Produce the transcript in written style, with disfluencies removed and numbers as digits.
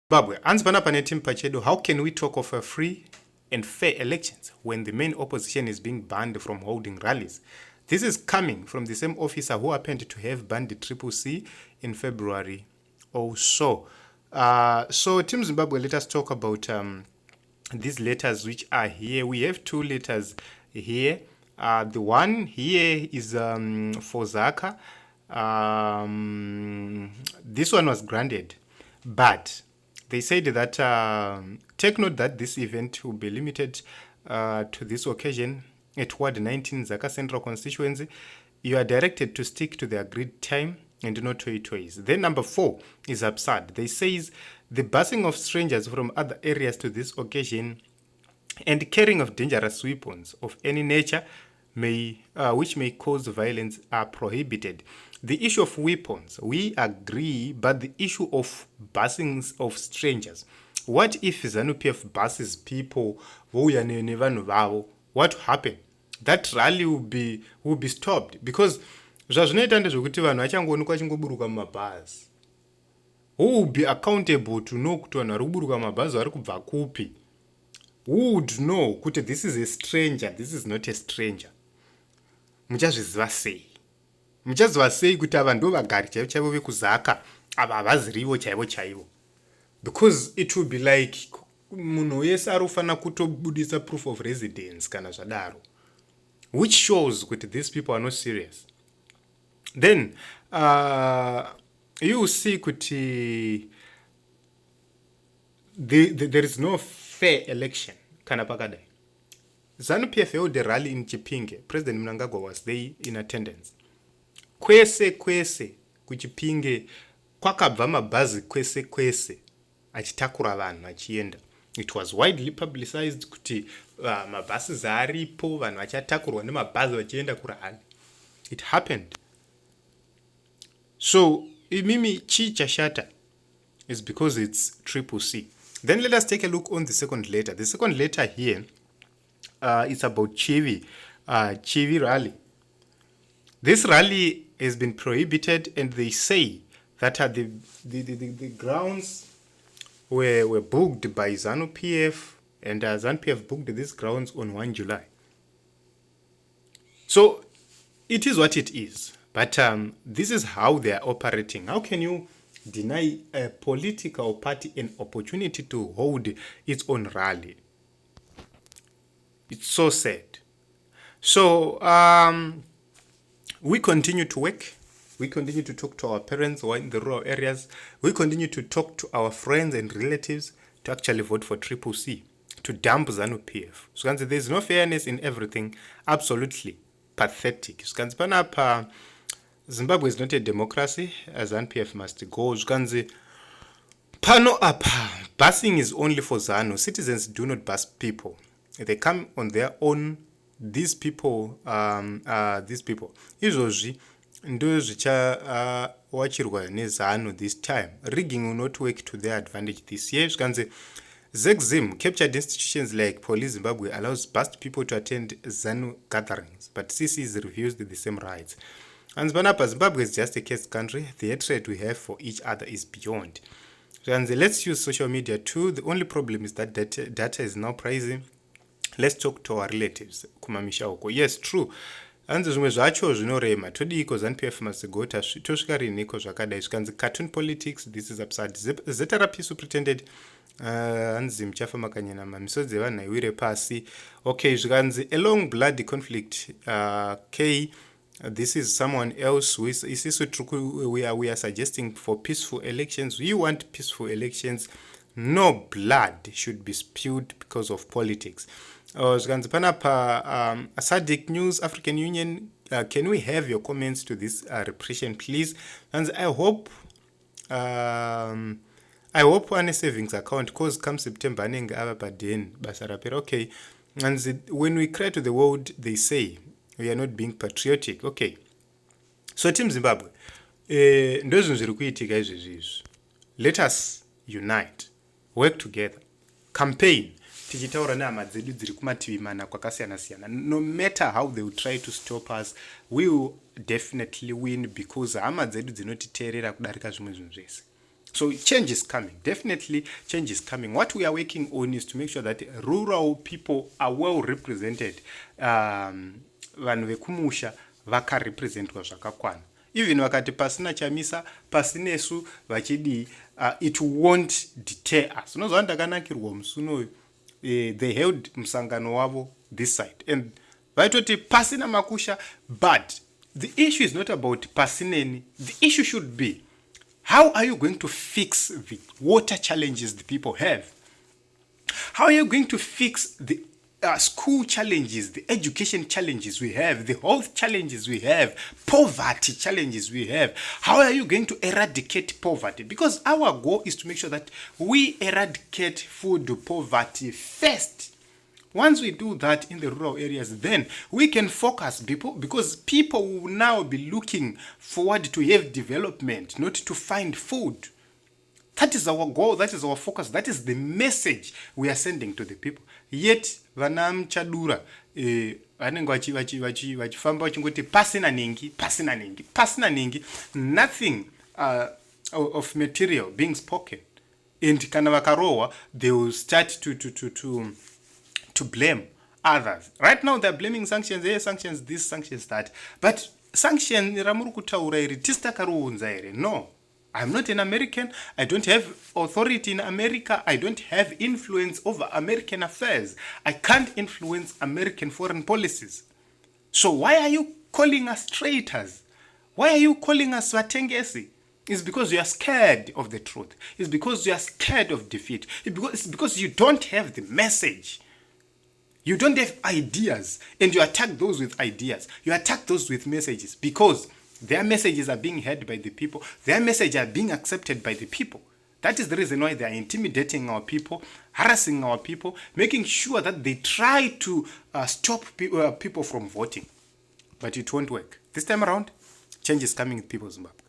Zimbabwe, Anzibana Panetim Pachedo, how can we talk of a free and fair elections when the main opposition is being banned from holding rallies? This is coming from the same officer who happened to have banned the Triple C in February or so. So, Team Zimbabwe, let us talk about these letters which are here. We have two letters here. The one here is for Zaka. This one was granted, but they said that take note that this event will be limited to this occasion at Ward 19 Zaka Central Constituency. You are directed to stick to the agreed time and no toys. Then number 4 is absurd. They says the busing of strangers from other areas to this occasion and carrying of dangerous weapons of any nature which may cause violence are prohibited. The issue of weapons, we agree, but the issue of busing of strangers. What if ZANU-PF buses people, what happened? That rally will be stopped because zvazvinoita ndezvekuti vanhu vachangoonekwa vachingoburuka mumabhazi. Who will be accountable to know kuti vanhu vari kuburuka mumabhazi vari kubva kupi? Who would know kuti this is a stranger, this is not a stranger? Muchazviziva sei? Muchaziva sei kuti ava ndo vagari chaivo chaivo vekuzaka ava havazirivo chaivo chaivo? Because it will be like munhu wese ari kufanira kutobudisa proof of residence kana zvadaro, which shows kuti these people are not serious. Then you see kuti there is no fair election kana pakadai. ZANU-PF held a rally in Chipinge. President Mnangagwa was there in attendance. Kwese kuchipinge kwakabva mabhazi kwese achitakura vanhu achienda. It was widely publicized kuti mabhazi aripo vanhu vachatakurwa nemabhazi vachienda kurally. It happened. So imimi chi chashata is because it's Triple C. Then let us take a look on the second letter. The second letter here is about Chivi rally. This rally has been prohibited, and they say that the grounds were booked by ZANU-PF, and ZANU-PF booked these grounds on 1 July. So it is what it is. But this is how they are operating. How can you deny a political party an opportunity to hold its own rally? It's so sad. So we continue to work. We continue to talk to our parents who are in the rural areas. We continue to talk to our friends and relatives to actually vote for Triple C, to dump ZANU-PF. So there's no fairness in everything. Absolutely pathetic. Zimbabwe is not a democracy, as ZANU-PF must go. Pano apa, busing is only for ZANU. Citizens do not bus people. They come on their own. These people. Izvozvi ndo zvichawachirwa neZANU this time. Rigging will not work to their advantage this year. ZEXIM captured institutions like Police Zimbabwe allows bust people to attend ZANU gatherings, but CCs refused the same rights. And Zimbabwe is just a case country. The hatred we have for each other is beyond. And let's use social media too. The only problem is that data is now pricey. Let's talk to our relatives. Kumamisha uko. Yes, true. And zvimwe zvacho zvinorema. Todiko ZANU-PF must go tosvika riniko zvakadai. Zvikanzi cartoon politics, this is absurd. ZRP superintendent hanzi muchafamba kanyena misodzi yevanhu aiwire pasi. Okay, zvikanzi a long bloody conflict. K, this is someone else. We are suggesting for peaceful elections. We want peaceful elections. No blood should be spilled because of politics. SADC News, African Union, can we have your comments to this repression, please? And I hope on a savings account, because come September, okay. And when we cry to the world, they say we are not being patriotic. Okay. So Team Zimbabwe, let us unite, work together, campaign. Tichitaura nehama dzedu dziri kumativi mana kwakasiyana siyana. No matter how they will try to stop us, we will definitely win because hama dzedu dzinotiteerera kudarika zvimwe zvinhu zvese. So change is coming. Definitely change is coming. What we are working on is to make sure that rural people are well represented. Vanhu vekumusha vakarepresentwa zvakakwana. Even vakati pasina Chamisa, pasinesu vachidi, it won't deter us. Unozwa ndakanakirwa musuno, they held musangano wavo this side. And vaitoti pasina makusha, but the issue is not about pasineni. The issue should be, how are you going to fix the water challenges the people have? How are you going to fix the school challenges, the education challenges we have, the health challenges we have, poverty challenges we have? How are you going to eradicate poverty? Because our goal is to make sure that we eradicate food poverty first. Once we do that in the rural areas, then we can focus people, because people will now be looking forward to have development, not to find food. That is our goal, that is our focus, that is the message we are sending to the people. Yet, vana mchadura, vanenge vachifamba vachingoti pasina ningi, nothing of material being spoken. And kana vakarohwa, they will start to blame others. Right now they're blaming sanctions, sanctions this, sanctions that. But sanction ramuri kutaura iri tisitakaruunza here. No. I'm not an American. I don't have authority in America. I don't have influence over American affairs. I can't influence American foreign policies. So why are you calling us traitors? Why are you calling us vatengesi? It's because you are scared of the truth. It's because you are scared of defeat. It's because you don't have the message. You don't have ideas, and you attack those with ideas. You attack those with messages, because their messages are being heard by the people. Their messages are being accepted by the people. That is the reason why they are intimidating our people, harassing our people, making sure that they try to stop people from voting. But it won't work. This time around, change is coming in people's Zimbabwe.